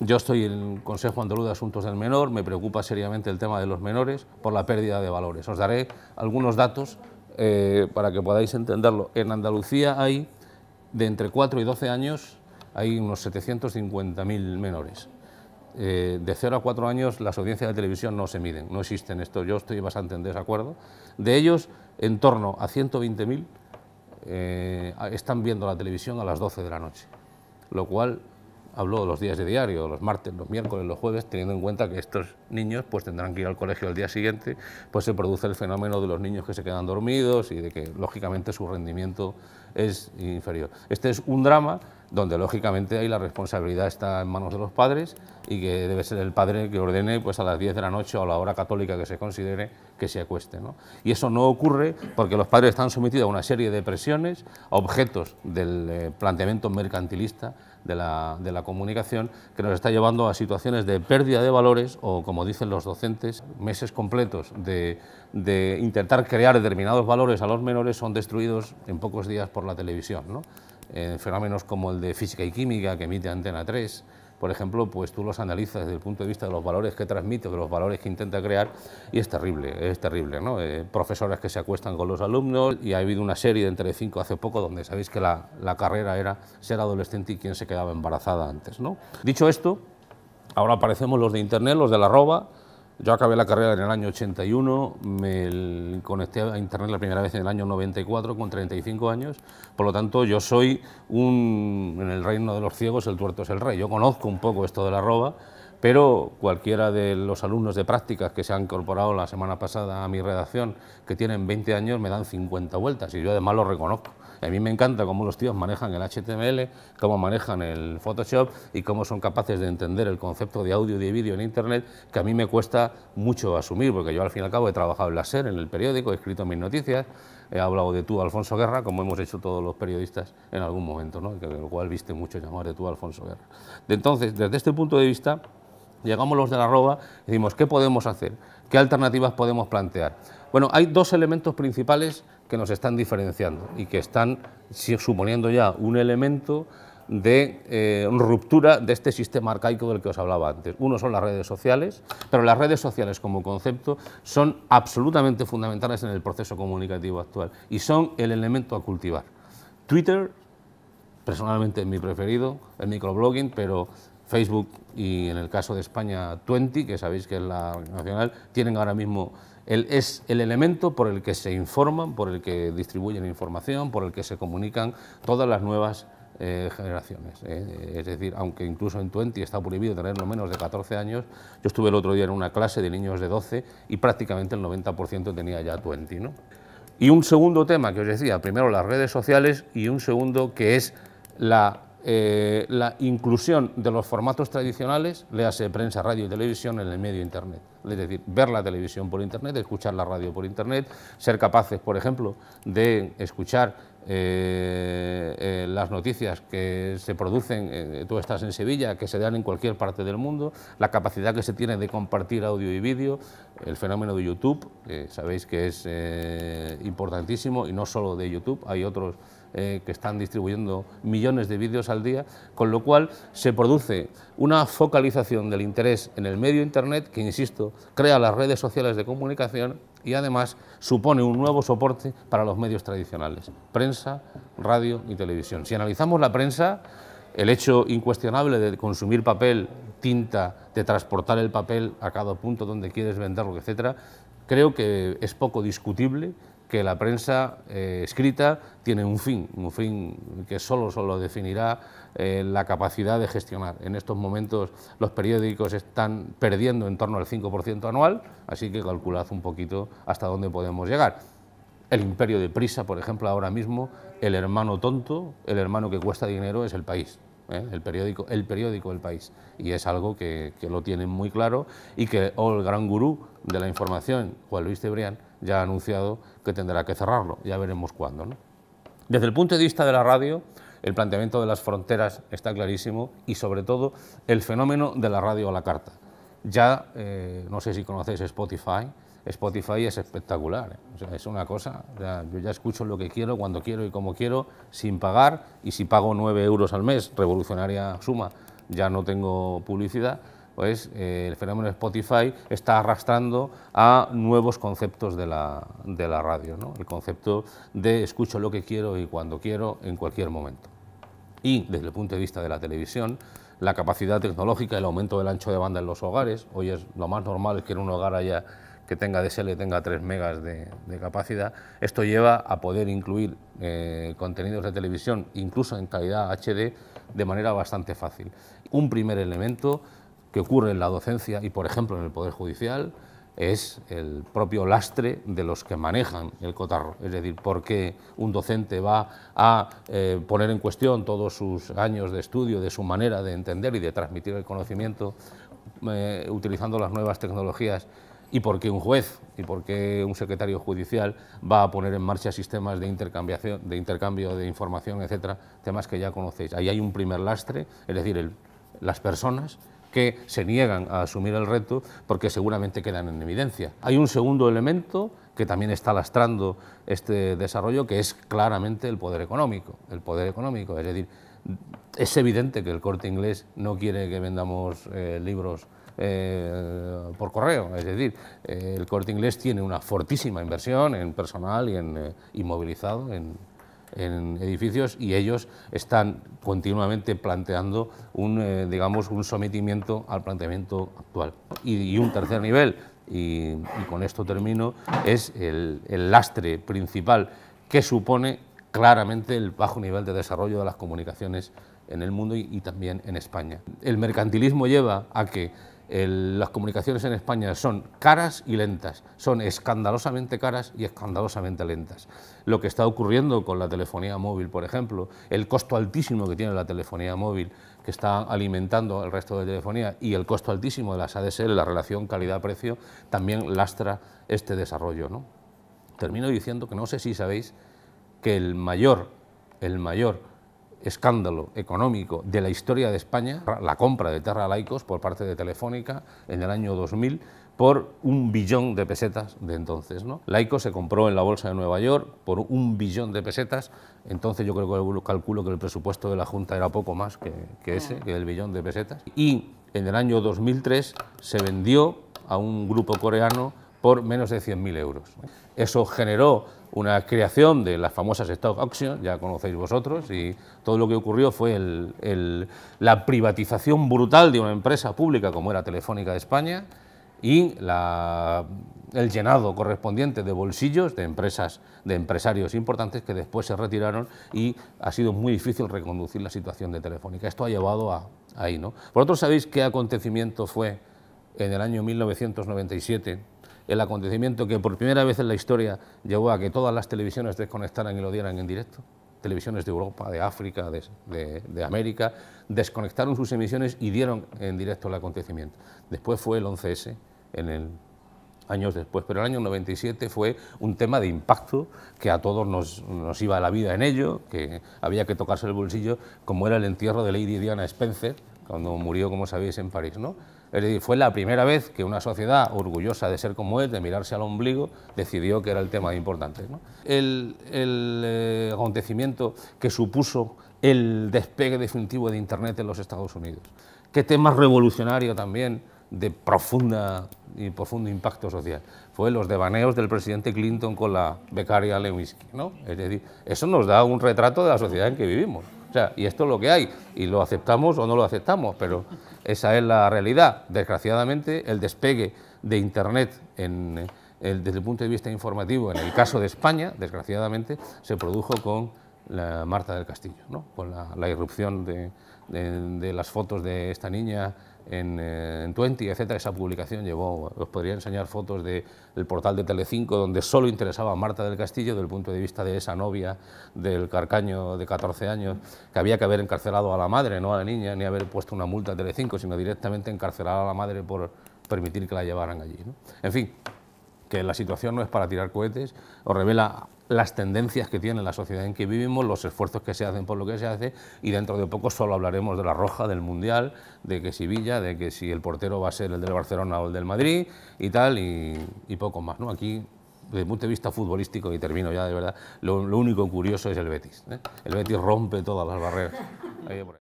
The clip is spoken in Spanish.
Yo estoy en el Consejo Andaluz de Asuntos del Menor, me preocupa seriamente el tema de los menores por la pérdida de valores. Os daré algunos datos para que podáis entenderlo. En Andalucía hay, de entre 4 y 12 años, hay unos 750.000 menores. De 0 a 4 años las audiencias de televisión no se miden, no existen esto, yo estoy bastante en desacuerdo. De ellos, en torno a 120.000 están viendo la televisión a las 12 de la noche, lo cual hablo de los días de diario, los martes, los miércoles, los jueves, teniendo en cuenta que estos niños pues tendrán que ir al colegio al día siguiente, pues se produce el fenómeno de los niños que se quedan dormidos y de que lógicamente su rendimiento es inferior. Este es un drama donde lógicamente ahí la responsabilidad está en manos de los padres y que debe ser el padre que ordene pues a las 10 de la noche o a la hora católica que se considere que se acueste, ¿no? Y eso no ocurre porque los padres están sometidos a una serie de presiones, a objetos del planteamiento mercantilista de la comunicación, que nos está llevando a situaciones de pérdida de valores o, como dicen los docentes, meses completos de intentar crear determinados valores a los menores son destruidos en pocos días por la televisión, ¿no? Fenómenos como el de física y química que emite Antena 3, por ejemplo, pues tú los analizas desde el punto de vista de los valores que transmite, de los valores que intenta crear, y es terrible, ¿no? Profesores que se acuestan con los alumnos, y ha habido una serie de entre 5 hace poco donde sabéis que la carrera era ser adolescente y quién se quedaba embarazada antes, ¿no? Dicho esto, ahora aparecemos los de Internet, los de la arroba. Yo acabé la carrera en el año 81, me conecté a Internet la primera vez en el año 94 con 35 años, por lo tanto yo soy en el reino de los ciegos el tuerto es el rey. Yo conozco un poco esto de la arroba, pero cualquiera de los alumnos de prácticas que se han incorporado la semana pasada a mi redacción, que tienen 20 años, me dan 50 vueltas y yo además lo reconozco. A mí me encanta cómo los tíos manejan el HTML, cómo manejan el Photoshop y cómo son capaces de entender el concepto de audio y de vídeo en Internet, que a mí me cuesta mucho asumir, porque yo al fin y al cabo he trabajado en la SER, en el periódico, he escrito mis noticias, he hablado de tú, Alfonso Guerra, como hemos hecho todos los periodistas en algún momento, ¿no? Lo cual viste mucho llamar de tú, Alfonso Guerra. Entonces, desde este punto de vista, llegamos los de la arroba y decimos, ¿qué podemos hacer? ¿Qué alternativas podemos plantear? Bueno, hay dos elementos principales que nos están diferenciando y que están suponiendo ya un elemento de ruptura de este sistema arcaico del que os hablaba antes. Uno son las redes sociales, pero las redes sociales como concepto son absolutamente fundamentales en el proceso comunicativo actual y son el elemento a cultivar. Twitter, personalmente es mi preferido, el microblogging, pero Facebook y en el caso de España 20, que sabéis que es la nacional, tienen ahora mismo es el elemento por el que se informan, por el que distribuyen información, por el que se comunican todas las nuevas generaciones. Es decir, aunque incluso en 20 está prohibido tener no menos de 14 años, yo estuve el otro día en una clase de niños de 12 y prácticamente el 90% tenía ya 20, ¿no? Y un segundo tema que os decía, primero las redes sociales y un segundo que es la inclusión de los formatos tradicionales, léase prensa, radio y televisión, en el medio Internet. Es decir, ver la televisión por Internet, escuchar la radio por Internet, ser capaces, por ejemplo, de escuchar las noticias que se producen, tú estás en Sevilla, que se dan en cualquier parte del mundo, la capacidad que se tiene de compartir audio y vídeo, el fenómeno de YouTube, sabéis que es importantísimo, y no solo de YouTube, hay otros que están distribuyendo millones de vídeos al día, con lo cual se produce una focalización del interés en el medio Internet que, insisto, crea las redes sociales de comunicación y además supone un nuevo soporte para los medios tradicionales, prensa, radio y televisión. Si analizamos la prensa, el hecho incuestionable de consumir papel, tinta, de transportar el papel a cada punto donde quieres venderlo, etcétera, creo que es poco discutible que la prensa escrita tiene un fin que solo definirá la capacidad de gestionar. En estos momentos los periódicos están perdiendo en torno al 5% anual, así que calculad un poquito hasta dónde podemos llegar. El imperio de Prisa, por ejemplo, ahora mismo, el hermano tonto, el hermano que cuesta dinero es El País. El periódico El País, y es algo que lo tienen muy claro y que el gran gurú de la información, Juan Luis Cebrián, ya ha anunciado que tendrá que cerrarlo, ya veremos cuándo, ¿no? Desde el punto de vista de la radio, el planteamiento de las fronteras está clarísimo y sobre todo el fenómeno de la radio a la carta. Ya, no sé si conocéis Spotify. Spotify es espectacular, o sea, es una cosa, yo ya escucho lo que quiero, cuando quiero y como quiero, sin pagar, y si pago 9 euros al mes, revolucionaria suma, ya no tengo publicidad, pues el fenómeno Spotify está arrastrando a nuevos conceptos de la radio, ¿no? El concepto de escucho lo que quiero y cuando quiero, en cualquier momento. Y desde el punto de vista de la televisión, la capacidad tecnológica, el aumento del ancho de banda en los hogares. Hoy es lo más normal que en un hogar haya que tenga DSL tenga 3 megas de capacidad. Esto lleva a poder incluir contenidos de televisión, incluso en calidad HD, de manera bastante fácil. Un primer elemento que ocurre en la docencia y, por ejemplo, en el Poder Judicial, es el propio lastre de los que manejan el cotarro. Es decir, por qué un docente va a poner en cuestión todos sus años de estudio, de su manera de entender y de transmitir el conocimiento utilizando las nuevas tecnologías, y por qué un juez y por qué un secretario judicial va a poner en marcha sistemas de intercambio de información, etcétera, temas que ya conocéis. Ahí hay un primer lastre, es decir, las personas que se niegan a asumir el reto porque seguramente quedan en evidencia. Hay un segundo elemento que también está lastrando este desarrollo, que es claramente el poder económico. El poder económico, es decir, es evidente que el Corte Inglés no quiere que vendamos libros por correo, es decir, el Corte Inglés tiene una fortísima inversión en personal y en inmovilizado en edificios, y ellos están continuamente planteando digamos, un sometimiento al planteamiento actual. Y un tercer nivel, y con esto termino, es el lastre principal que supone claramente el bajo nivel de desarrollo de las comunicaciones en el mundo y también en España. El mercantilismo lleva a que las comunicaciones en España son caras y lentas, son escandalosamente caras y escandalosamente lentas. Lo que está ocurriendo con la telefonía móvil, por ejemplo, el costo altísimo que tiene la telefonía móvil, que está alimentando el resto de telefonía, y el costo altísimo de las ADSL, la relación calidad-precio, también lastra este desarrollo, ¿no? Termino diciendo que no sé si sabéis que el mayor escándalo económico de la historia de España, la compra de Terra Laicos por parte de Telefónica en el año 2000 por 1 billón de pesetas de entonces, ¿no? Laicos se compró en la bolsa de Nueva York por 1 billón de pesetas. Entonces yo creo que calculo que el presupuesto de la Junta era poco más que el billón de pesetas. Y en el año 2003 se vendió a un grupo coreano por menos de 100.000 euros. Eso generó una creación de las famosas stock auctions, ya conocéis vosotros, y todo lo que ocurrió fue la privatización brutal de una empresa pública como era Telefónica de España, y el llenado correspondiente de bolsillos de empresarios importantes que después se retiraron, y ha sido muy difícil reconducir la situación de Telefónica. Esto ha llevado ahí, ¿no? Vosotros sabéis qué acontecimiento fue en el año 1997, el acontecimiento que por primera vez en la historia llevó a que todas las televisiones desconectaran y lo dieran en directo. Televisiones de Europa, de África, de América, desconectaron sus emisiones y dieron en directo el acontecimiento. Después fue el 11S, años después, pero el año 97 fue un tema de impacto que a todos nos iba la vida en ello, que había que tocarse el bolsillo, como era el entierro de Lady Diana Spencer, cuando murió, como sabéis, en París, ¿no? Es decir, fue la primera vez que una sociedad orgullosa de ser como es, de mirarse al ombligo, decidió que era el tema importante, ¿no? El acontecimiento que supuso el despegue definitivo de Internet en los Estados Unidos. Qué tema revolucionario también, de profundo impacto social. Fue los devaneos del presidente Clinton con la becaria Lewinsky, ¿no? Es decir, eso nos da un retrato de la sociedad en que vivimos. O sea, y esto es lo que hay, y lo aceptamos o no lo aceptamos, pero esa es la realidad. Desgraciadamente, el despegue de Internet desde el punto de vista informativo, en el caso de España, desgraciadamente, se produjo con la Marta del Castillo, ¿no? Con la irrupción de las fotos de esta niña en Twenty, etcétera. Esa publicación llevó, os podría enseñar fotos del portal de Telecinco, donde solo interesaba a Marta del Castillo desde el punto de vista de esa novia del carcaño de 14 años, que había que haber encarcelado a la madre, no a la niña, ni haber puesto una multa a Telecinco, sino directamente encarcelar a la madre por permitir que la llevaran allí, ¿no? En fin, que la situación no es para tirar cohetes, os revela las tendencias que tiene la sociedad en que vivimos, los esfuerzos que se hacen por lo que se hace, y dentro de poco solo hablaremos de la roja, del Mundial, de que si Villa, de que si el portero va a ser el del Barcelona o el del Madrid y tal, y poco más, ¿no? Aquí, desde el punto de vista futbolístico, y termino ya de verdad, lo único curioso es el Betis, ¿eh? El Betis rompe todas las barreras.